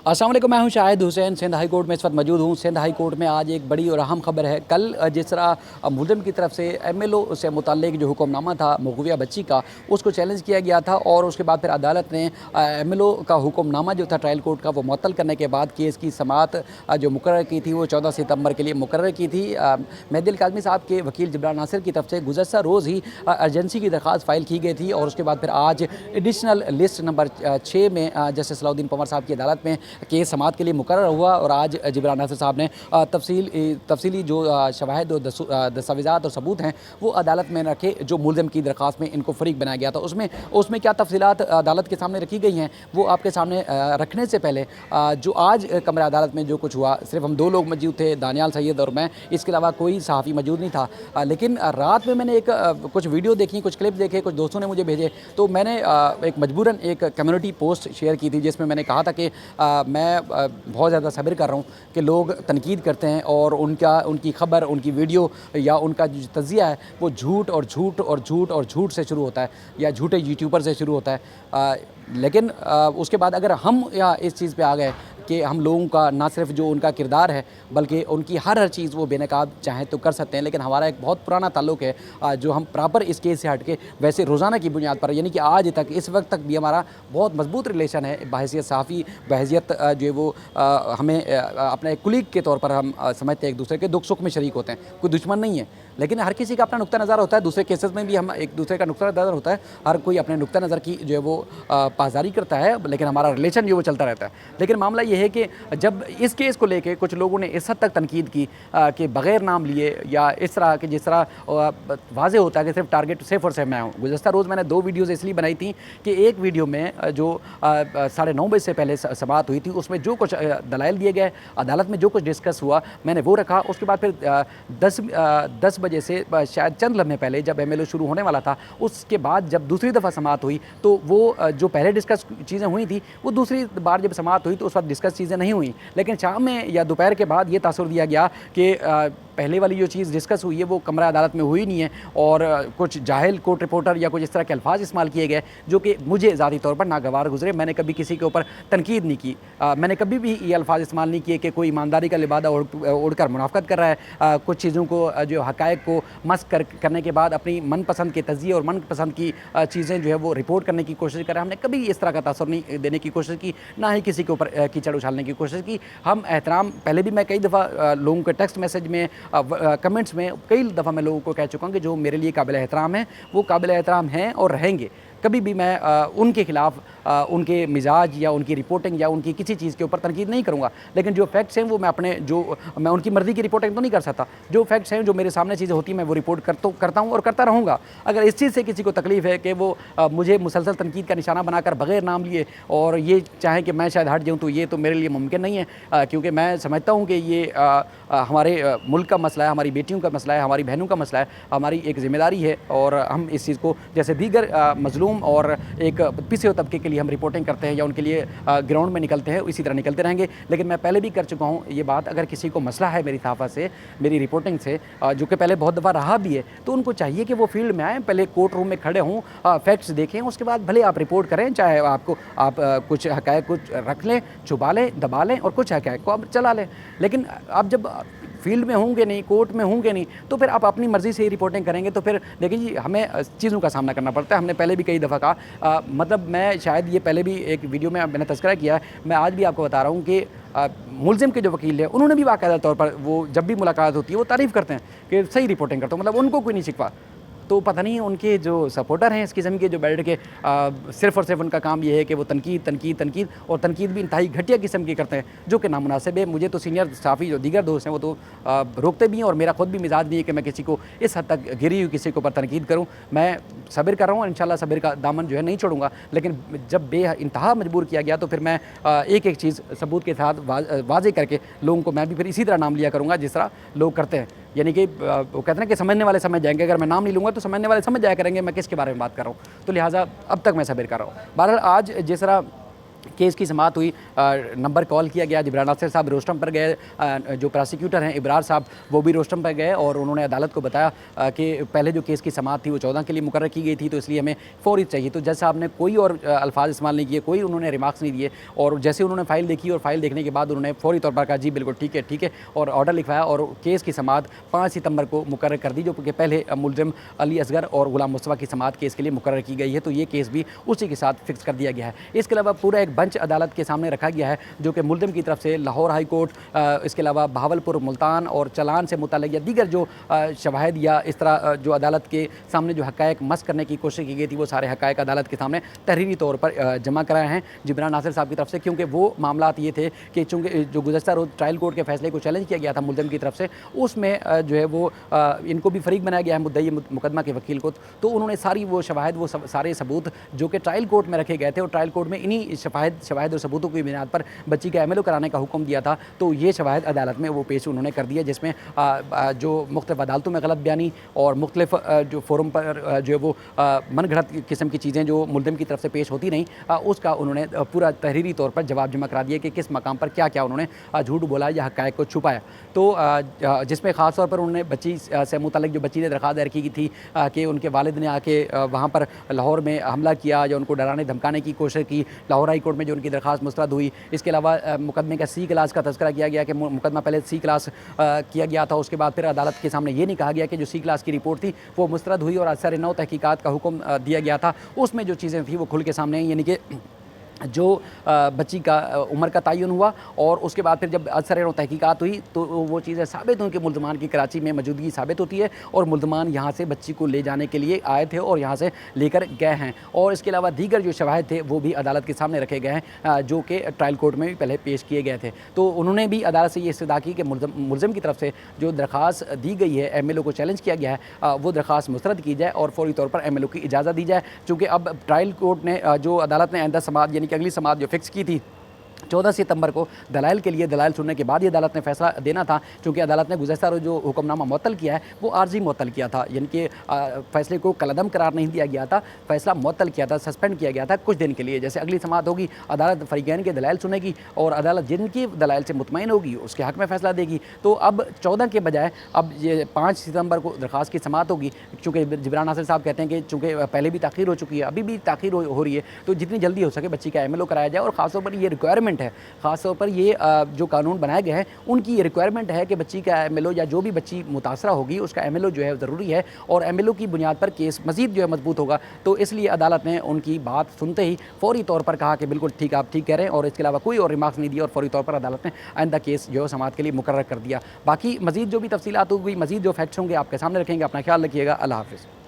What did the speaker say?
अस्सलाम वालेकुम, मैं हूं शाहिद हुसैन। सिंध हाई कोर्ट में इस वक्त मौजूद हूं। सिंध हाई कोर्ट में आज एक बड़ी और अहम खबर है। कल जिस तरह मुलज़िम की तरफ से एमएलओ से मुताल्लिक जो हुक्मनामा था मगविया बच्ची का, उसको चैलेंज किया गया था और उसके बाद फिर अदालत ने एमएलओ का हुक्मनामा जो था ट्रायल कोर्ट का वो मुअत्तल करने के बाद केस की समाअत जो मुकर्रर की थी वो 14 सितंबर के लिए मुकर्रर की थी। मेहदी अल काज़मी साहब के वकील जबरान नासिर की तरफ से गुज़श्ता रोज़ ही अर्जेंसी की दरख्वास्त फ़ाइल की गई थी और उसके बाद फिर आज एडिशनल लिस्ट नंबर 6 में जस्टिस सलाउद्दीन पंवर साहब की अदालत में केस समाअत के लिए मुकर्रर हुआ और आज जबरान नासिर साहब ने तफसीली जो शवाहिद और दस्तावेज़ात और सबूत हैं वो अदालत में रखे। जो मुलज़िम की दरख्वास्त में इनको फ़रीक बनाया गया था उसमें क्या तफसीलात अदालत के सामने रखी गई हैं वो आपके सामने रखने से पहले जो आज कमरा अदालत में जो कुछ हुआ, सिर्फ हम 2 लोग मौजूद थे, दानियाल सैयद और मैं, इसके अलावा कोई सहाफ़ी मौजूद नहीं था। लेकिन रात में मैंने कुछ वीडियो देखी, कुछ क्लिप देखे, कुछ दोस्तों ने मुझे भेजे, तो मैंने एक मजबूरन एक कम्युनिटी पोस्ट शेयर की थी जिसमें मैंने कहा था कि मैं बहुत ज़्यादा सब्र कर रहा हूँ कि लोग तनकीद करते हैं और उनकी ख़बर, उनकी वीडियो या उनका जो तज़िया है वो झूठ और झूठ और झूठ और झूठ से शुरू होता है या झूठे यूट्यूबर से शुरू होता है। लेकिन उसके बाद अगर हम या इस चीज़ पे आ गए कि हम लोगों का ना सिर्फ जो उनका किरदार है बल्कि उनकी हर चीज़ वो बेनकाब चाहें तो कर सकते हैं, लेकिन हमारा एक बहुत पुराना ताल्लुक़ है जो हम प्रॉपर इस केस से हट के वैसे रोज़ाना की बुनियाद पर, यानी कि आज तक इस वक्त तक भी हमारा बहुत मजबूत रिलेशन है। बहैसियत सहाफ़ी, बहैसियत जो है वो हमें अपने कुलीग के तौर पर हम समझते हैं, एक दूसरे के दुख सुख में शरीक होते हैं, कोई दुश्मन नहीं है। लेकिन हर किसी का अपना नुक्ता नज़र होता है, दूसरे केसेस में भी हम एक दूसरे का नुक्ता नज़र होता है, हर कोई अपने नुक्ता नज़र की जो है वो पासदारी करता है, लेकिन हमारा रिलेशन जो वो चलता रहता है। लेकिन मामला ये है कि जब इस केस को लेके कुछ लोगों ने इस हद तक तनकीद की कि बग़ैर नाम लिए या इस तरह कि जिस तरह वाज़े होता है कि सिर्फ टारगेट सिर्फ और सिर्फ मैं हूँ। गुज़श्ता रोज़ मैंने 2 वीडियोज़ इसलिए बनाई थी कि एक वीडियो में जो 9:30 बजे से पहले समाअत हुई थी उसमें जो कुछ दलाइल दिए गए, अदालत में जो कुछ डिस्कस हुआ, मैंने वो रखा। उसके बाद फिर 10 बजे से शायद चंद लम्हे पहले जब एमएलओ शुरू होने वाला था, उसके बाद जब दूसरी दफ़ा समाअत हुई तो वो जो पहले डिस्कस चीज़ें हुई थी वो दूसरी बार जब समाअत हुई तो उस वक्त डिस्कस चीज़ें नहीं हुई, लेकिन शाम में या दोपहर के बाद ये तासुर दिया गया कि पहले वाली जो चीज़ डिस्कस हुई है वो कमरा अदालत में हुई नहीं है और कुछ जाहिल कोर्ट रिपोर्टर या कुछ इस तरह के अल्फाज इस्तेमाल किए गए जो कि मुझे ज़ाती तौर पर नागवार गुजरे। मैंने कभी किसी के ऊपर तनकीद नहीं की, मैंने कभी भी ये अल्फाज इस्तेमाल नहीं किए कि कोई ईमानदारी का लिबादा ओढ़कर मुनाफ़कत कर रहा है, कुछ चीज़ों को जो हक़ाइक़ को मस्क करने के बाद अपनी मनपसंद के तज़िये और मनपसंद की चीज़ें जो है वो रिपोर्ट करने की कोशिश कर रहे हैं। हमने कभी इस तरह का तासुर नहीं देने की कोशिश की, ना ही किसी के ऊपर कीचड़ उछालने की कोशिश की। हम एहतराम, पहले भी मैं कई दफ़ा लोगों के टेक्स्ट मैसेज में, कमेंट्स में कई दफ़ा मैं लोगों को कह चुका हूँ कि जो मेरे लिए काबिल एहतराम है वो काबिल एहतराम हैं और रहेंगे। कभी भी मैं उनके ख़िलाफ़ उनके मिजाज या उनकी रिपोर्टिंग या उनकी किसी चीज़ के ऊपर तनकीद नहीं करूँगा, लेकिन जो फैक्ट्स हैं वो मैं उनकी मर्ज़ी की रिपोर्टिंग तो नहीं कर सकता। जो फैक्ट्स हैं, जो मेरे सामने चीज़ें होती हैं, मैं वो रिपोर्ट करता हूँ और करता रहूँगा। अगर इस चीज़ से किसी को तकलीफ़ है कि वो मुझे मुसलसल तनकीद का निशाना बनाकर बग़ैर नाम लिए और ये चाहें कि मैं शायद हट जाऊँ, तो ये तो मेरे लिए मुमकिन नहीं है, क्योंकि मैं समझता हूँ कि ये हमारे मुल्क का मसला है, हमारी बेटियों का मसला है, हमारी बहनों का मसला है, हमारी एक ज़िम्मेदारी है और हम इस चीज़ को जैसे दीगर मज़लूम और एक पिछड़े हुए तबके के लिए हम रिपोर्टिंग करते हैं या उनके लिए ग्राउंड में निकलते हैं, इसी तरह निकलते रहेंगे। लेकिन मैं पहले भी कर चुका हूँ ये बात, अगर किसी को मसला है मेरी सहाफ़त से, मेरी रिपोर्टिंग से, जो कि पहले बहुत दफ़ा रहा भी है, तो उनको चाहिए कि वो फील्ड में आएँ, पहले कोर्ट रूम में खड़े हों, फैक्ट्स देखें, उसके बाद भले आप रिपोर्ट करें, चाहे आप कुछ हक़ाइक़ कुछ रख लें, छुपा लें, दबा लें और कुछ हक़ाइक़ को आप चला लें। लेकिन आप जब फील्ड में होंगे नहीं, कोर्ट में होंगे नहीं, तो फिर आप अपनी मर्ज़ी से ही रिपोर्टिंग करेंगे, तो फिर देखिए जी हमें चीज़ों का सामना करना पड़ता है। हमने पहले भी कई दफ़ा कहा, मतलब मैं शायद ये पहले भी एक वीडियो में मैंने तज़किरा किया है, मैं आज भी आपको बता रहा हूँ कि मुलज़िम के जो वकील है उन्होंने भी बाकायदा तौर पर वो जब भी मुलाकात होती है वो तारीफ़ करते हैं कि सही रिपोर्टिंग करता हूँ, मतलब उनको कोई नहीं शिकवा। तो पता नहीं उनके जो सपोर्टर हैं इस किस्म के, जो बैठ के सिर्फ़ और सिर्फ उनका काम ये है कि वो तनकीद और तनकीद भी इंतहाई घटिया किस्म की करते हैं, जो कि नामुनासिब है। मुझे तो सीनियर सहाफ़ी जो दीगर दोस्त हैं वो तो रोकते भी हैं और मेरा ख़ुद भी मिजाज नहीं है कि मैं किसी को इस हद तक घिरी हुई किसी के ऊपर तनकीद करूँ। मैं सब्र कर रहा हूँ और इंशाल्लाह सब्र का दामन जो है नहीं छोड़ूंगा, लेकिन जब बेइंतहा मजबूर किया गया तो फिर मैं एक एक चीज़ सबूत के साथ वाज़े करके लोगों को मैं भी फिर इसी तरह नाम लिया करूँगा जिस तरह लोग करते हैं। यानी कि वो कहते हैं कि समझने वाले समझ जाएंगे, अगर मैं नाम नहीं लूँगा तो समझने वाले समझ जाया करेंगे मैं किसके बारे में बात कर रहा हूँ, तो लिहाजा अब तक मैं सब्र कर रहा हूँ। बहरहाल आज जिस तरह केस की समाअत हुई, नंबर कॉल किया गया, जिब्रान नासिर साहब रोस्टम पर गए, जो प्रोसिक्यूटर हैं इब्रार साहब वो भी रोस्टम पर गए और उन्होंने अदालत को बताया कि पहले जो केस की समाअत थी वो 14 के लिए मुकर्रर की गई थी, तो इसलिए हमें फ़ौरी चाहिए। तो जज साहब ने कोई और अल्फाज इस्तेमाल नहीं किए, कोई उन्होंने रिमार्क्स नहीं दिए, और जैसे उन्होंने फ़ाइल देखी और फाइल देखने के बाद उन्होंने फ़ौरी तौर पर कहा जी बिल्कुल ठीक है, और ऑर्डर लिखवाया और केस की समाअत 5 सितंबर को मुकर्रर कर दी, जो कि पहले मुलज़िम अली असगर और गुलाम मुस्तफ़ा की समाअत केस के लिए मुकर्रर की गई है। तो ये केस भी उसी के साथ फिक्स कर दिया गया है। इसके अलावा पूरा एक बंच अदालत के सामने रखा गया है, जो कि मुल्ज़िम की तरफ से लाहौर हाई कोर्ट, इसके अलावा बहावलपुर, मुल्तान और चलान से मुतल्लिक़ या दीगर जो शवाहिद या इस तरह जो अदालत के सामने जो हक़ाइक़ मस करने की कोशिश की गई थी, वो सारे हक़ाइक़ अदालत के सामने तहरीरी तौर पर जमा कराए हैं जिब्रान नासिर साहब की तरफ से, क्योंकि वो मामलात ये थे कि चूँकि जो गुज़श्ता रोज़ ट्रायल कोर्ट के फैसले को चैलेंज किया गया था मुल्ज़िम की तरफ से, उसमें जो है वो इनको भी फ़रीक बनाया गया है मुद्दई मुकदमा के वकील को। तो उन्होंने सारी वो शवाहिद, वो सारे सबूत जो कि ट्रायल कोर्ट में रखे गए थे, और ट्रायल कोर्ट में इन्हीं शवाहिद और सबूतों की बुनियाद पर बच्ची का एमएलओ कराने का हुक्म दिया था। तो ये शवाहिद अदालत में वो पेश उन्होंने कर दिया, जिसमें जो मुख्तलिफ अदालतों में गलत बयानी और मुख्तलिफ जो फोरम पर जो है वो मनगढ़ंत किस्म की चीज़ें जो मुल्ज़िम की तरफ से पेश होती नहीं, उसका उन्होंने पूरा तहरीरी तौर पर जवाब जमा करा दिया कि किस मकाम पर क्या क्या उन्होंने झूठ बोला या हक़ाइक़ को छुपाया। तो जिसमें ख़ास तौर पर उन्होंने बच्ची से मुतल्लिक़ जो बच्ची ने दरख्वास्त दायर की थी कि उनके वालिद ने आके वहाँ पर लाहौर में हमला किया या उनको डराने धमकाने की कोशिश की, लाहौर हाई कोर्ट में जो उनकी दरख्वास्त मुस्तरद हुई। इसके अलावा मुकदमे का सी क्लास का तज़किरा किया गया कि मुकदमा पहले सी क्लास किया गया था, उसके बाद फिर अदालत के सामने ये नहीं कहा गया कि जो सी क्लास की रिपोर्ट थी वो मुस्तरद हुई और असर नौ तहकीकात का हुक्म दिया गया था, उसमें जो चीज़ें थी वो खुल के सामने आई, यानी कि जो बच्ची का उम्र का तयन हुआ और उसके बाद फिर जब असर तहकीकात हुई तो वो चीज़ें साबित हुई कि मुल्ज़मान की कराची में मौजूदगी साबित होती है और मुल्ज़मान यहाँ से बच्ची को ले जाने के लिए आए थे और यहाँ से लेकर गए हैं। और इसके अलावा दीगर जो शवाहिद थे वो भी अदालत के सामने रखे गए हैं, जो कि ट्रायल कोर्ट में भी पहले पेश किए गए थे। तो उन्होंने भी अदालत से ये इस्तदा की कि मुल्ज़िम की तरफ से जो दरख्वास्त दी गई है, एमएलओ को चैलेंज किया गया है, वो दरख्वास्त मुस्तरद की जाए और फौरी तौर पर एमएलओ की इजाज़त दी जाए। चूँकि अब ट्रायल कोर्ट ने जो अदालत ने आइंदा समाअत यानी कि अगली समाअत जो फिक्स की थी 14 सितंबर को दलाइल के लिए, दलाइल सुनने के बाद ही अदालत ने फैसला देना था, क्योंकि अदालत ने गुज़श्ता रोज़ जो हुक्मनामा मुअत्तल किया है वो आर्जी मुअत्तल किया था, यानी कि फैसले को कलअदम करार नहीं दिया गया था, फैसला मुअत्तल किया था, सस्पेंड किया गया था कुछ दिन के लिए। जैसे अगली समाअत होगी, अदालत फ़रीक़ैन के दलाइल सुनेगी और अदालत जिनकी दलाइल से मुतमईन होगी उसके हक़ में फ़ैसला देगी। तो अब 14 के बजाय अब ये 5 सितंबर को दरख्वास्त की समाअत होगी, चूँकि जिब्रान नासिर साहब कहते हैं कि चूँकि पहले भी ताख़ीर हो चुकी है, अभी भी ताख़ीर हो रही है, तो जितनी जल्दी हो सके बच्ची का एमएलओ कराया जाए। और ख़ासतौर पर ये रिक्वायरमेंट है, ख़ासतौर पर ये जो कानून बनाए गए हैं उनकी ये रिक्वायरमेंट है कि बच्ची का एमएलओ या जो भी बच्ची मुतासरा होगी उसका एमएलओ जो है ज़रूरी है, और एमएलओ की बुनियाद पर केस मज़ीद जो है मजबूत होगा। तो इसलिए अदालत ने उनकी बात सुनते ही फ़ौरी तौर पर कहा कि बिल्कुल ठीक, आप ठीक कह रहे हैं, और इसके अलावा कोई और रिमार्क्स नहीं दिया और फ़ौरी तौर पर अदालत ने आइंदा केस जो है समाअत के लिए मुकर्रर कर दिया। बाकी मज़ीद जो भी तफसीलात होगी, मज़ीद जो फैक्ट्स होंगे आपके सामने रखेंगे। अपना ख्याल रखिएगा। अल्लाह हाफ़िज़।